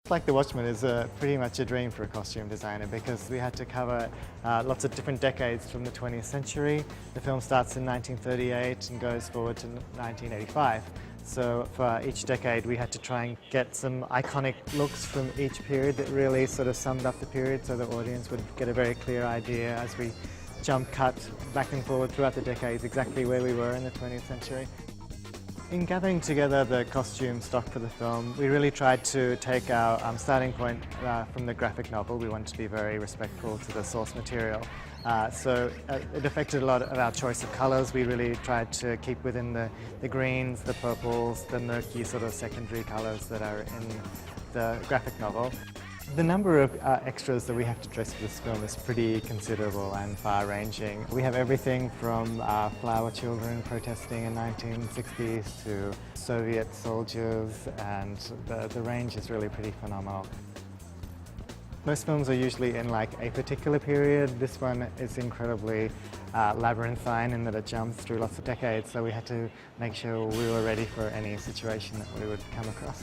Like The Watchmen is pretty much a dream for a costume designer because we had to cover lots of different decades from the 20th century. The film starts in 1938 and goes forward to 1985. So for each decade we had to try and get some iconic looks from each period that really sort of summed up the period so the audience would get a very clear idea as we jump cut back and forward throughout the decades exactly where we were in the 20th century. In gathering together the costume stock for the film, we really tried to take our starting point from the graphic novel. We wanted to be very respectful to the source material. So it affected a lot of our choice of colours. We really tried to keep within the greens, the purples, the murky sort of secondary colours that are in the graphic novel. The number of extras that we have to dress for this film is pretty considerable and far-ranging. We have everything from flower children protesting in 1960s to Soviet soldiers, and the range is really pretty phenomenal. Most films are usually in like a particular period. This one is incredibly labyrinthine in that it jumps through lots of decades, so we had to make sure we were ready for any situation that we would come across.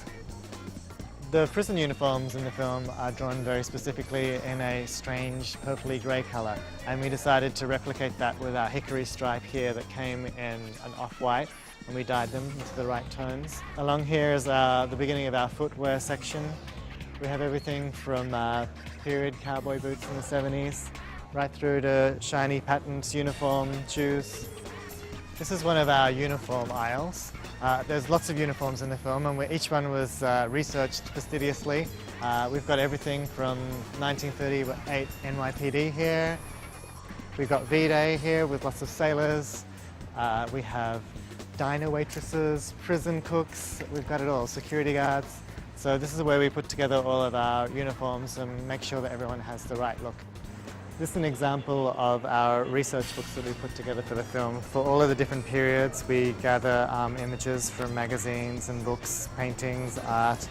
The prison uniforms in the film are drawn very specifically in a strange purpley grey colour, and we decided to replicate that with our hickory stripe here that came in an off-white, and we dyed them into the right tones. Along here is the beginning of our footwear section. We have everything from period cowboy boots in the 70s, right through to shiny patterned uniform shoes. This is one of our uniform aisles. There's lots of uniforms in the film, and each one was researched fastidiously. We've got everything from 1938 NYPD here. We've got V-Day here with lots of sailors. We have diner waitresses, prison cooks, we've got it all, security guards. So this is where we put together all of our uniforms and make sure that everyone has the right look. This is an example of our research books that we put together for the film. For all of the different periods, we gather images from magazines and books, paintings, art,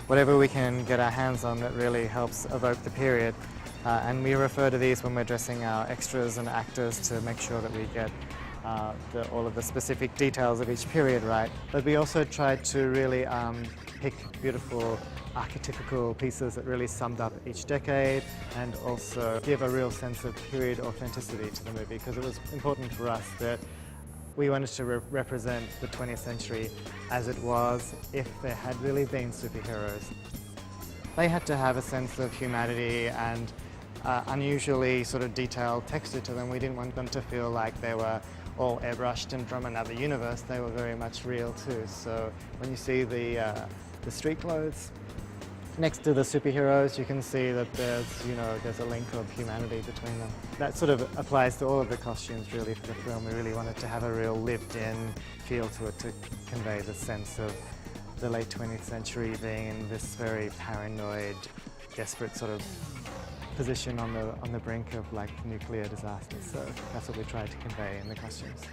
whatever we can get our hands on that really helps evoke the period. And we refer to these when we're dressing our extras and actors to make sure that we get all of the specific details of each period right. But we also tried to really pick beautiful archetypical pieces that really summed up each decade and also give a real sense of period authenticity to the movie, because it was important for us that we wanted to represent the 20th century as it was if there had really been superheroes. They had to have a sense of humanity and unusually sort of detailed texture to them. We didn't want them to feel like they were all airbrushed and from another universe. They were very much real too. So when you see the street clothes next to the superheroes, you can see that there's a link of humanity between them. That sort of applies to all of the costumes really for the film. We really wanted to have a real lived-in feel to it to convey the sense of the late 20th century being in this very paranoid, desperate sort of position on the brink of like nuclear disaster. So that's what we tried to convey in the costumes.